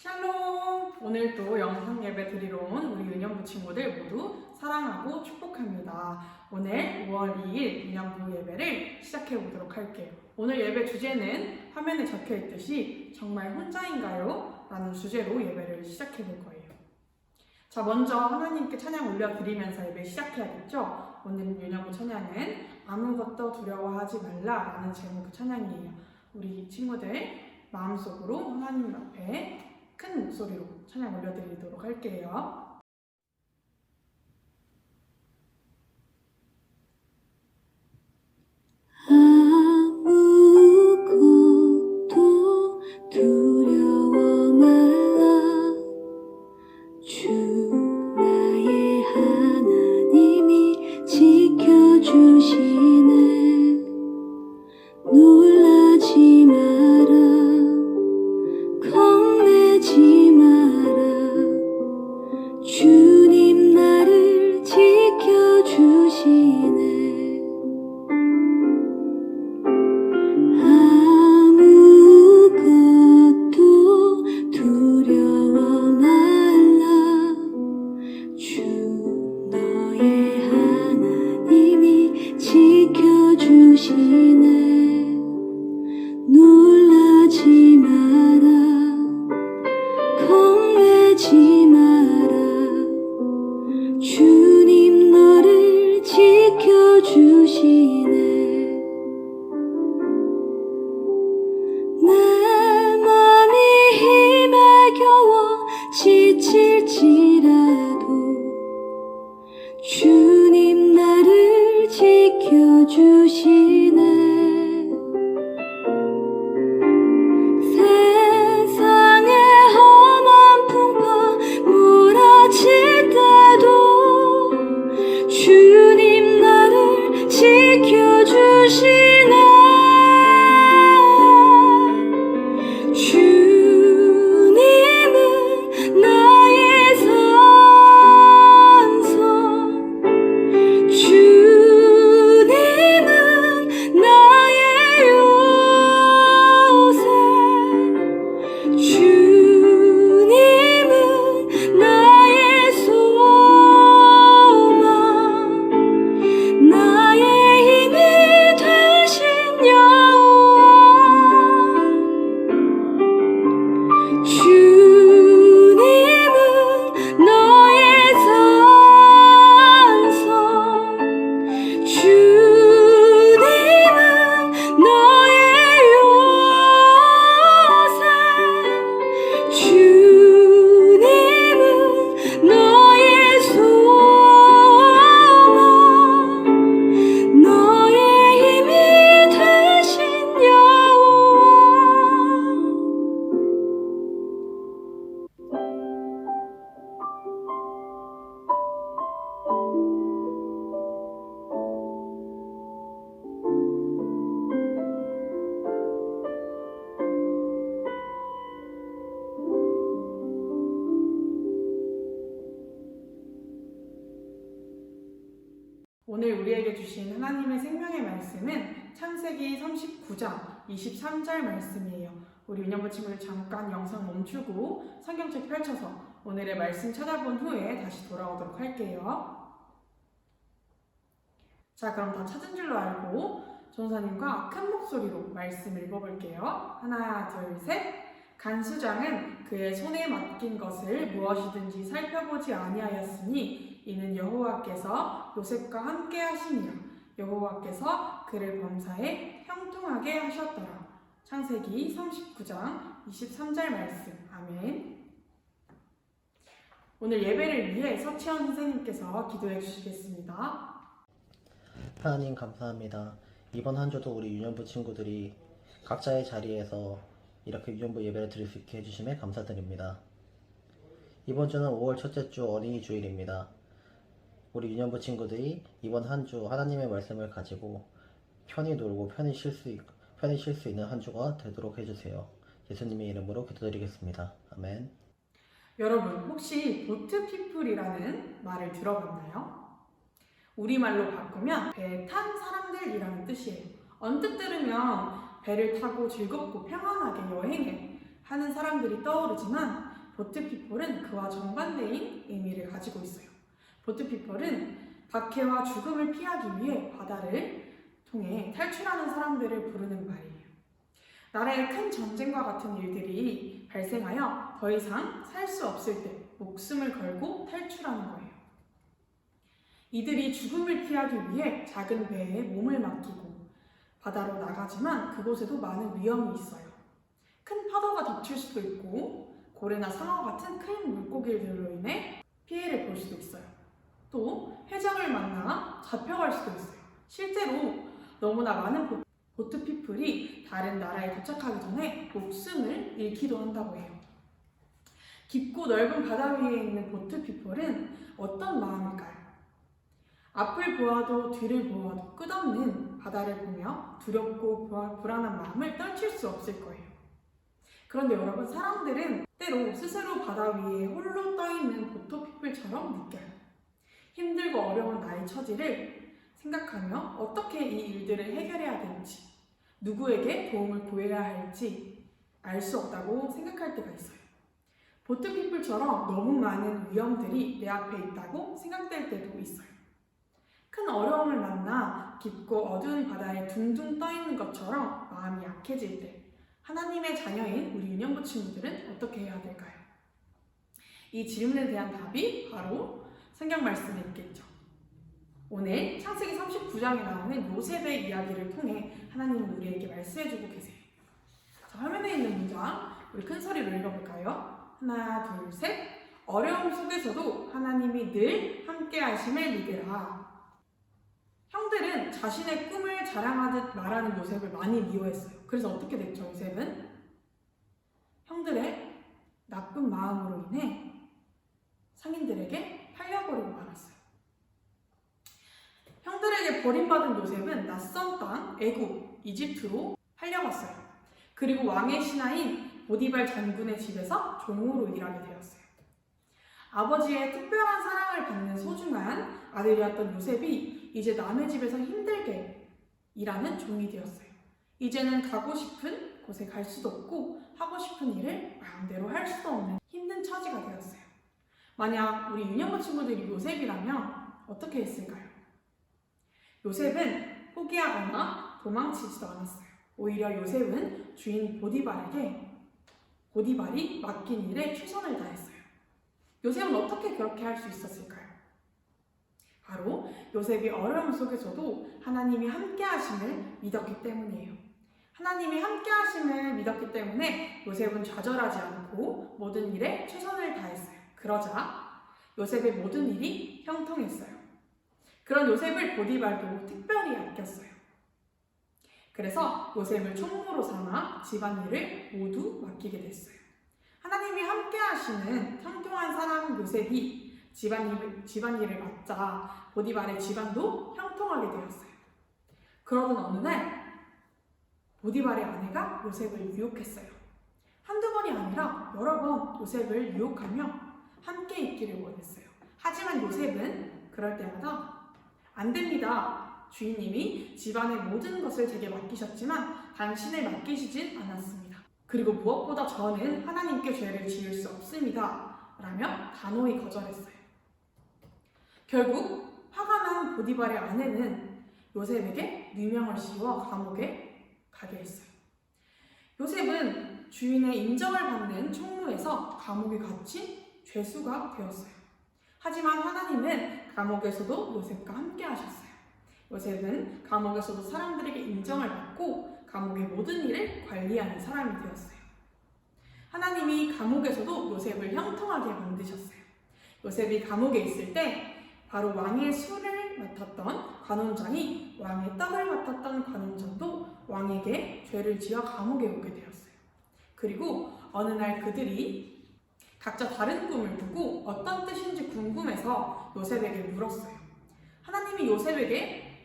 샬롬! 오늘도 영상 예배 드리러 온 우리 은연부 친구들 모두 사랑하고 축복합니다. 오늘 5월 2일 은연부 예배를 시작해 보도록 할게요. 오늘 예배 주제는 화면에 적혀 있듯이 정말 혼자인가요? 라는 주제로 예배를 시작해 볼 거예요. 자, 먼저 하나님께 찬양 올려드리면서 예배 시작해야겠죠? 오늘 은연부 찬양은 아무것도 두려워하지 말라 라는 제목의 찬양이에요. 우리 친구들 마음속으로 하나님 앞에 큰 목소리로 찬양 올려드리도록 할게요. 아무것도 두려워 말라. 주 나의 하나님이 지켜주시네. 놀라지 마라. 겁내지 마라. 주님 나를 지켜주시네. 아무것도 두려워 말라. 주 너의 하나님이 지켜주시네. 놀라지 마라. 겁내지 마라. 주님 너를 지켜주시네. 내 맘이 힘에 겨워 지칠지라도 주님 나를 지켜주시네. 세상의 험한 풍파 몰아칠 때도 주님 나를 지켜주시네. 주님은 나의 산성, 주님은 나의 요새, 주님은 나의 소망, 나의 힘이 되신 여호와. 주님은 너의 산성, 주님은 너의 요새, 주님은 너의 소망, 너의 힘이 되신 여호와. 오늘 우리에게 주신 하나님의 생명의 말씀은 창세기 39장 23절 말씀이에요. 우리 은연부 친구들 잠깐 영상 멈추고 성경책 펼쳐서 오늘의 말씀 찾아본 후에 다시 돌아오도록 할게요. 자, 그럼 다 찾은 줄로 알고 전사님과 큰 목소리로 말씀 읽어볼게요. 하나, 둘, 셋. 간수장은 그의 손에 맡긴 것을 무엇이든지 살펴보지 아니하였으니 이는 여호와께서 요셉과 함께 하시니라. 여호와께서 그를 범사에 형통하게 하셨더라. 창세기 39장 23절 말씀. 아멘. 오늘 예배를 위해 서치현 선생님께서 기도해 주시겠습니다. 하나님 감사합니다. 이번 한 주도 우리 유년부 친구들이 각자의 자리에서 이렇게 유년부 예배를 드릴 수 있게 해주심에 감사드립니다. 이번 주는 5월 첫째 주 어린이 주일입니다. 우리 유년부 친구들이 이번 한 주 하나님의 말씀을 가지고 편히 놀고 편히 쉴 수 있는 한 주가 되도록 해주세요. 예수님의 이름으로 기도드리겠습니다. 아멘. 여러분, 혹시 보트피플이라는 말을 들어봤나요? 우리말로 바꾸면 배 탄 사람들이라는 뜻이에요. 언뜻 들으면 배를 타고 즐겁고 평안하게 여행해 하는 사람들이 떠오르지만 보트피플은 그와 정반대인 의미를 가지고 있어요. 보트피플은 박해와 죽음을 피하기 위해 바다를 통해 탈출하는 사람들을 부르는 말이에요. 나라의 큰 전쟁과 같은 일들이 발생하여 더 이상 살 수 없을 때 목숨을 걸고 탈출하는 거예요. 이들이 죽음을 피하기 위해 작은 배에 몸을 맡기고 바다로 나가지만 그곳에도 많은 위험이 있어요. 큰 파도가 덮칠 수도 있고 고래나 상어 같은 큰 물고기들로 인해 피해를 볼 수도 있어요. 또 해적을 만나 잡혀갈 수도 있어요. 실제로 너무나 많은 보트피플이 다른 나라에 도착하기 전에 목숨을 잃기도 한다고 해요. 깊고 넓은 바다 위에 있는 보트피플은 어떤 마음일까요? 앞을 보아도 뒤를 보아도 끝없는 바다를 보며 두렵고 불안한 마음을 떨칠 수 없을 거예요. 그런데 여러분, 사람들은 때로 스스로 바다 위에 홀로 떠있는 보트피플처럼 느껴요. 힘들고 어려운 나의 처지를 생각하며 어떻게 이 일들을 해결해야 될지, 누구에게 도움을 구해야 할지 알 수 없다고 생각할 때가 있어요. 보트피플처럼 너무 많은 위험들이 내 앞에 있다고 생각될 때도 있어요. 큰 어려움을 만나 깊고 어두운 바다에 둥둥 떠있는 것처럼 마음이 약해질 때 하나님의 자녀인 우리 유년부 친구들은 어떻게 해야 될까요? 이 질문에 대한 답이 바로 성경 말씀에 있겠죠. 오늘 창세기 39장에 나오는 요셉의 이야기를 통해 하나님은 우리에게 말씀해주고 계세요. 자, 화면에 있는 문장 우리 큰 소리로 읽어볼까요? 하나, 둘, 셋. 어려움 속에서도 하나님이 늘 함께 하심을 믿으라. 형들은 자신의 꿈을 자랑하듯 말하는 요셉을 많이 미워했어요. 그래서 어떻게 됐죠? 요셉은 형들의 나쁜 마음으로 인해 상인들에게 팔려버리고 말았어요. 형들에게 버림받은 요셉은 낯선 땅 애굽, 이집트로 팔려갔어요. 그리고 왕의 신하인 보디발 장군의 집에서 종으로 일하게 되었어요. 아버지의 특별한 사랑을 받는 소중한 아들이었던 요셉이 이제 남의 집에서 힘들게 일하는 종이 되었어요. 이제는 가고 싶은 곳에 갈 수도 없고 하고 싶은 일을 마음대로 할 수도 없는 힘든 처지가 되었어요. 만약 우리 유년부 친구들이 요셉이라면 어떻게 했을까요? 요셉은 포기하거나 도망치지도 않았어요. 오히려 요셉은 주인 보디발이 맡긴 일에 최선을 다했어요. 요셉은 어떻게 그렇게 할 수 있었을까요? 바로 요셉이 어려움 속에서도 하나님이 함께 하심을 믿었기 때문이에요. 하나님이 함께 하심을 믿었기 때문에 요셉은 좌절하지 않고 모든 일에 최선을 다했어요. 그러자 요셉의 모든 일이 형통했어요. 그런 요셉을 보디발도 특별히 아꼈어요. 그래서 요셉을 총무로 삼아 집안일을 모두 맡기게 됐어요. 하나님이 함께 하시는 형통한 사람 요셉이 집안일을 맡자 보디발의 집안도 형통하게 되었어요. 그러던 어느 날 보디발의 아내가 요셉을 유혹했어요. 한두 번이 아니라 여러 번 요셉을 유혹하며 함께 있기를 원했어요. 하지만 요셉은 그럴 때마다 안 됩니다. 주인님이 집안의 모든 것을 제게 맡기셨지만 당신을 맡기시진 않았습니다. 그리고 무엇보다 저는 하나님께 죄를 지을 수 없습니다. 라며 단호히 거절했어요. 결국 화가 난 보디발의 아내는 요셉에게 누명을 씌워 감옥에 가게 했어요. 요셉은 주인의 인정을 받는 총무에서 감옥에 갇힌 죄수가 되었어요. 하지만 하나님은 감옥에서도 요셉과 함께 하셨어요. 요셉은 감옥에서도 사람들에게 인정을 받고 감옥의 모든 일을 관리하는 사람이 되었어요. 하나님이 감옥에서도 요셉을 형통하게 만드셨어요. 요셉이 감옥에 있을 때 바로 왕의 술을 맡았던 관원장이 왕의 떡을 맡았던 관원장도 왕에게 죄를 지어 감옥에 오게 되었어요. 그리고 어느 날 그들이 각자 다른 꿈을 꾸고 어떤 뜻인지 궁금해서 요셉에게 물었어요. 하나님이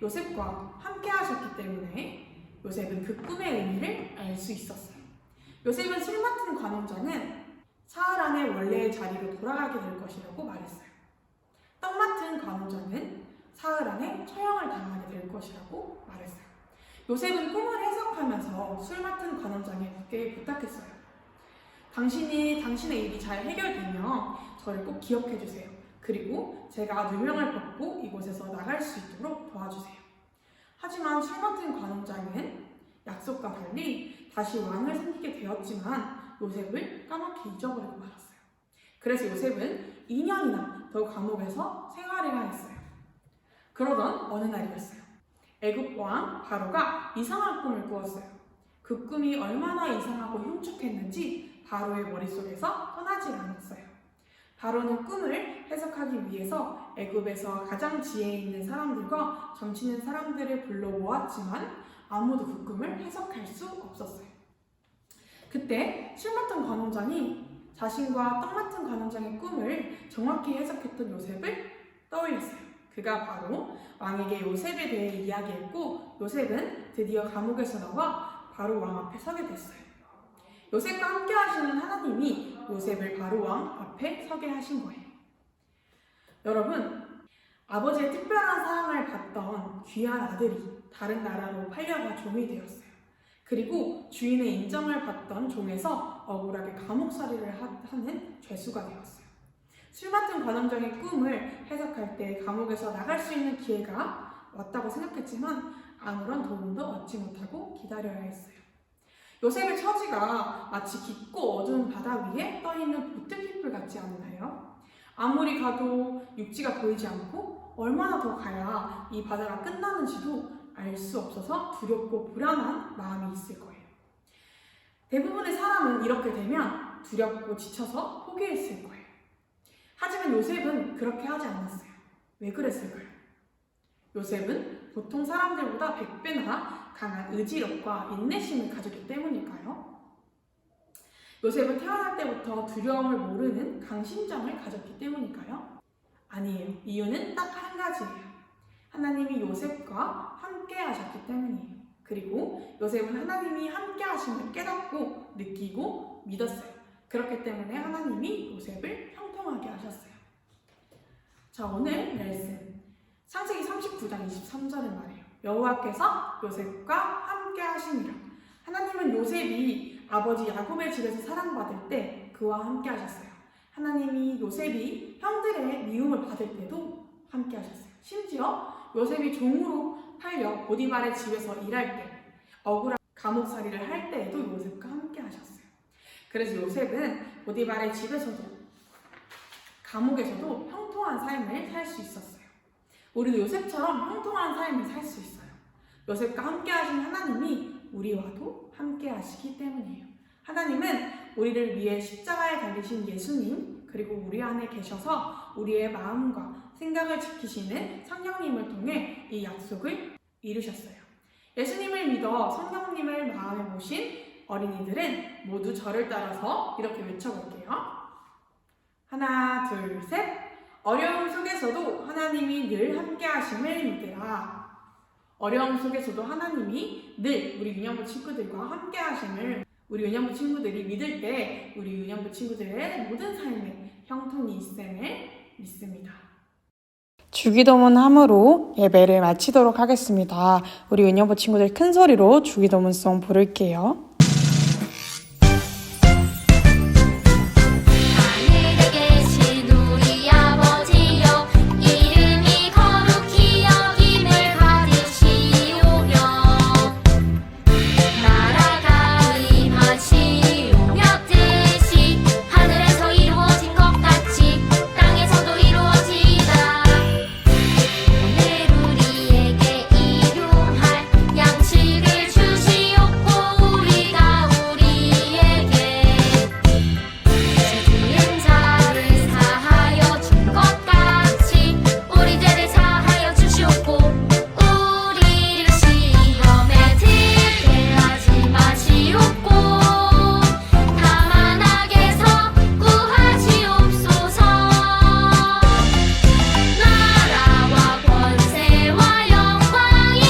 요셉과 함께 하셨기 때문에 요셉은 그 꿈의 의미를 알 수 있었어요. 요셉은 술 맡은 관원장은 사흘 안에 원래의 자리로 돌아가게 될 것이라고 말했어요. 떡 맡은 관원장은 사흘 안에 처형을 당하게 될 것이라고 말했어요. 요셉은 꿈을 해석하면서 술 맡은 관원장에게 부탁했어요. 당신이 당신의 일이 잘 해결되면 저를 꼭 기억해 주세요. 그리고 제가 누명을 벗고 이곳에서 나갈 수 있도록 도와주세요. 하지만 술 맡은 관원장은 약속과 달리 다시 왕을 섬기게 되었지만 요셉을 까맣게 잊어버리고 말았어요. 그래서 요셉은 2년이나 더 감옥에서 생활을 하였어요. 그러던 어느 날이었어요. 애굽 왕 바로가 이상한 꿈을 꾸었어요. 그 꿈이 얼마나 이상하고 흉측했는지 바로의 머릿속에서 떠나지 않았어요. 바로는 꿈을 해석하기 위해서 애굽에서 가장 지혜 있는 사람들과 점치는 사람들을 불러 모았지만 아무도 그 꿈을 해석할 수 없었어요. 그때 술 맡은 관원장이 자신과 떡 맡은 관원장의 꿈을 정확히 해석했던 요셉을 떠올렸어요. 그가 바로 왕에게 요셉에 대해 이야기했고 요셉은 드디어 감옥에서 나와 바로 왕 앞에 서게 됐어요. 요셉과 함께 하시는 하나님이 요셉을 바로 왕 앞에 서게 하신 거예요. 여러분, 아버지의 특별한 사랑을 받던 귀한 아들이 다른 나라로 팔려가 종이 되었어요. 그리고 주인의 인정을 받던 종에서 억울하게 감옥살이를 하는 죄수가 되었어요. 술 맡은 관원장의 꿈을 해석할 때 감옥에서 나갈 수 있는 기회가 왔다고 생각했지만 아무런 도움도 얻지 못하고 기다려야 했어요. 요셉의 처지가 마치 깊고 어두운 바다 위에 떠있는 보트피플 같지 않나요? 아무리 가도 육지가 보이지 않고 얼마나 더 가야 이 바다가 끝나는지도 알 수 없어서 두렵고 불안한 마음이 있을 거예요. 대부분의 사람은 이렇게 되면 두렵고 지쳐서 포기했을 거예요. 하지만 요셉은 그렇게 하지 않았어요. 왜 그랬을까요? 요셉은 보통 사람들보다 100배나 강한 의지력과 인내심을 가졌기 때문일까요? 요셉은 태어날 때부터 두려움을 모르는 강심장을 가졌기 때문일까요? 아니에요. 이유는 딱 한 가지예요. 하나님이 요셉과 함께 하셨기 때문이에요. 그리고 요셉은 하나님이 함께 하심을 깨닫고 느끼고 믿었어요. 그렇기 때문에 하나님이 요셉을 형통하게 하셨어요. 자, 오늘 말씀 창세기 39장 23절을 말해요. 여호와께서 요셉과 함께 하시니라. 하나님은 요셉이 아버지 야곱의 집에서 사랑받을 때 그와 함께 하셨어요. 하나님이 요셉이 형들의 미움을 받을 때도 함께 하셨어요. 심지어 요셉이 종으로 팔려 보디발의 집에서 일할 때, 억울한 감옥살이를 할 때에도 요셉과 함께 하셨어요. 그래서 요셉은 보디발의 집에서도 감옥에서도 형통한 삶을 살 수 있었어요. 우리도 요셉처럼 형통한 삶을 살 수 있어요. 요셉과 함께 하신 하나님이 우리와도 함께 하시기 때문이에요. 하나님은 우리를 위해 십자가에 달리신 예수님, 그리고 우리 안에 계셔서 우리의 마음과 생각을 지키시는 성령님을 통해 이 약속을 이루셨어요. 예수님을 믿어 성령님을 마음에 모신 어린이들은 모두 저를 따라서 이렇게 외쳐볼게요. 하나, 둘, 셋. 어려움 속에서도 하나님이 늘 함께 하심을 믿으라. 어려움 속에서도 하나님이 늘 우리 유년부 친구들과 함께 하심을 우리 유년부 친구들이 믿을 때 우리 유년부 친구들의 모든 삶에 형통이 있음을 믿습니다. 주기도문 함으로 예배를 마치도록 하겠습니다. 우리 유년부 친구들 큰 소리로 주기도문송 부를게요. 하늘에 계신 우리 아버지여 이름이 거룩히 여김을 받으시오며 나라가 임하시오며 뜻이 하늘에서 이루어진 것 같이 땅에서도 이루어지이다. 오늘 우리에게 일용할 양식을 주시옵고 우리가 우리에게 지은 자를 사하여 준 것 같이 우리 죄를 사하여 주시옵고 우리를 시험에 들게 하지 마시옵고 다만 악에서 구하시옵소서. 나라와 권세와 영광이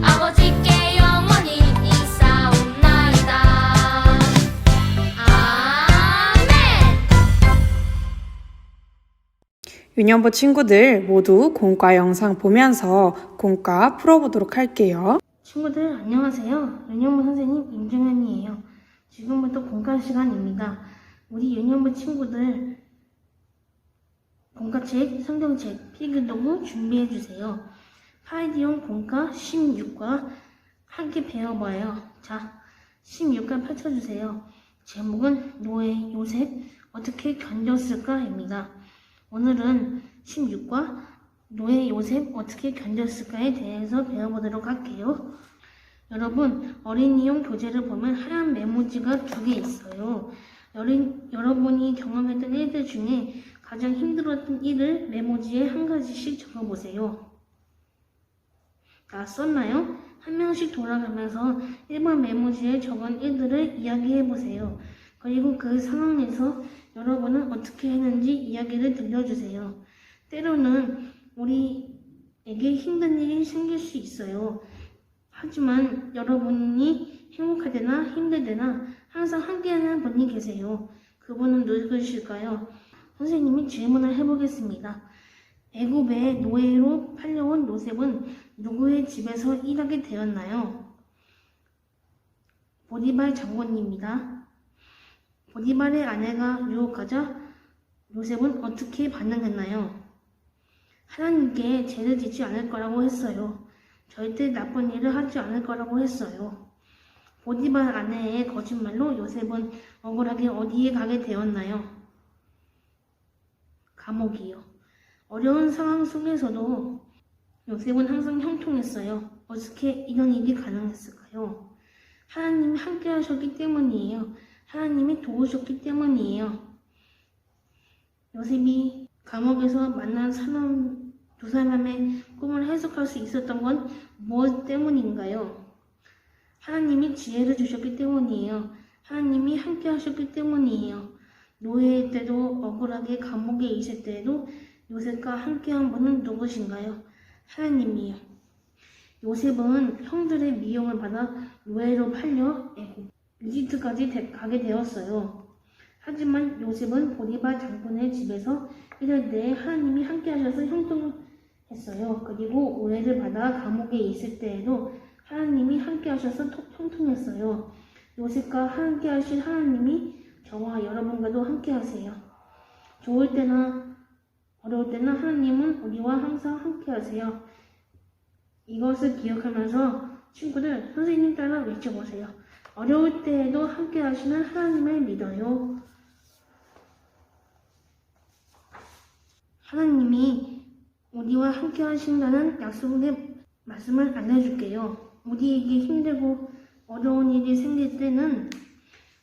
아버지께 영원히 있사옵나이다. 아멘. 유년부 친구들 모두 공과 영상 보면서 공과 풀어보도록 할게요. 친구들 안녕하세요. 윤영무 선생님 임정현이에요. 지금부터 공과 시간입니다. 우리 유년부 친구들 공과책, 성경책, 필기도구 준비해주세요. 파이디온 공과 16과 함께 배워봐요. 자, 16과 펼쳐주세요. 제목은 노예 요셉 어떻게 견뎠을까입니다. 오늘은 16과 노예 요셉 어떻게 견뎠을까에 대해서 배워보도록 할게요. 여러분, 어린이용 교재를 보면 하얀 메모지가 2개 있어요. 여러분이 경험했던 일들 중에 가장 힘들었던 일을 메모지에 한 가지씩 적어보세요. 다 썼나요? 한 명씩 돌아가면서 1번 메모지에 적은 일들을 이야기해보세요. 그리고 그 상황에서 여러분은 어떻게 했는지 이야기를 들려주세요. 때로는 우리에게 힘든 일이 생길 수 있어요. 하지만 여러분이 행복할 때나 힘들 때나 항상 함께하는 분이 계세요. 그분은 누구실까요? 선생님이 질문을 해보겠습니다. 애굽의 노예로 팔려온 요셉은 누구의 집에서 일하게 되었나요? 보디발 장군입니다. 보디발의 아내가 유혹하자 요셉은 어떻게 반응했나요? 하나님께 죄를 짓지 않을 거라고 했어요. 절대 나쁜 일을 하지 않을 거라고 했어요. 보디발 아내의 거짓말로 요셉은 억울하게 어디에 가게 되었나요? 감옥이요. 어려운 상황 속에서도 요셉은 항상 형통했어요. 어떻게 이런 일이 가능했을까요? 하나님이 함께 하셨기 때문이에요. 하나님이 도우셨기 때문이에요. 요셉이 감옥에서 만난 두 사람의 꿈을 해석할 수 있었던 건 무엇 때문인가요? 하나님이 지혜를 주셨기 때문이에요. 하나님이 함께 하셨기 때문이에요. 노예일 때도 억울하게 감옥에 있을 때에도 요셉과 함께한 분은 누구신가요? 하나님이에요. 요셉은 형들의 미움을 받아 노예로 팔려 이집트까지 가게 되었어요. 하지만 요셉은 보디발 장군의 집에서 일할 때 하나님이 함께 하셔서 형통했어요. 그리고 오해를 받아 감옥에 있을 때에도 하나님이 함께 하셔서 형통했어요. 요셉과 함께 하신 하나님이 저와 여러분과도 함께 하세요. 좋을 때나 어려울 때나 하나님은 우리와 항상 함께 하세요. 이것을 기억하면서 친구들 선생님 따라 외쳐보세요. 어려울 때에도 함께 하시는 하나님을 믿어요. 하나님이 우리와 함께 하신다는 약속의 말씀을 알려줄게요. 우리에게 힘들고 어려운 일이 생길 때는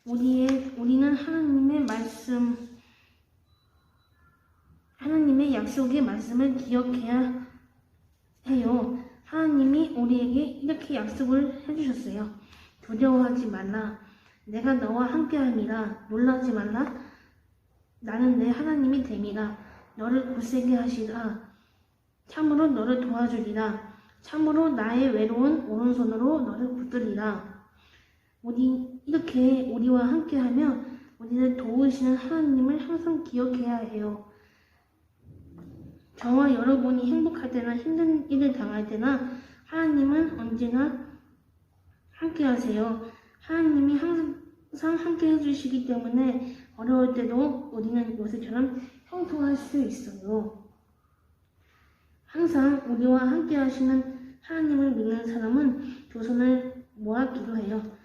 우리는 하나님의 약속의 말씀을 기억해야 해요. 하나님이 우리에게 이렇게 약속을 해주셨어요. 두려워하지 말라. 내가 너와 함께함이라. 놀라지 말라. 나는 내 하나님이 됨이라. 너를 굳세게 하시라. 참으로 너를 도와주리라. 참으로 나의 외로운 오른손으로 너를 붙들리라. 이렇게 우리와 함께하며 우리를 도우시는 하나님을 항상 기억해야 해요. 저와 여러분이 행복할 때나 힘든 일을 당할 때나 하나님은 언제나 함께 하세요. 하나님이 항상 함께 해주시기 때문에 어려울 때도 우리는 요셉처럼 형통할 수 있어요. 항상 우리와 함께 하시는 하나님을 믿는 사람은 두 손을 모아 기도해요.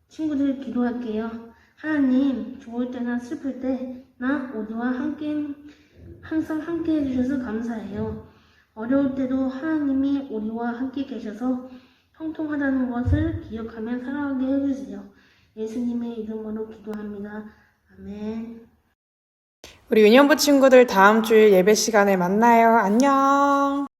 친구들 기도할게요. 하나님, 좋을 때나 슬플 때나 우리와 항상 함께 해주셔서 감사해요. 어려울 때도 하나님이 우리와 함께 계셔서 형통하다는 것을 기억하며 살아가게 해주세요. 예수님의 이름으로 기도합니다. 아멘. 우리 유년부 친구들 다음 주일 예배 시간에 만나요. 안녕.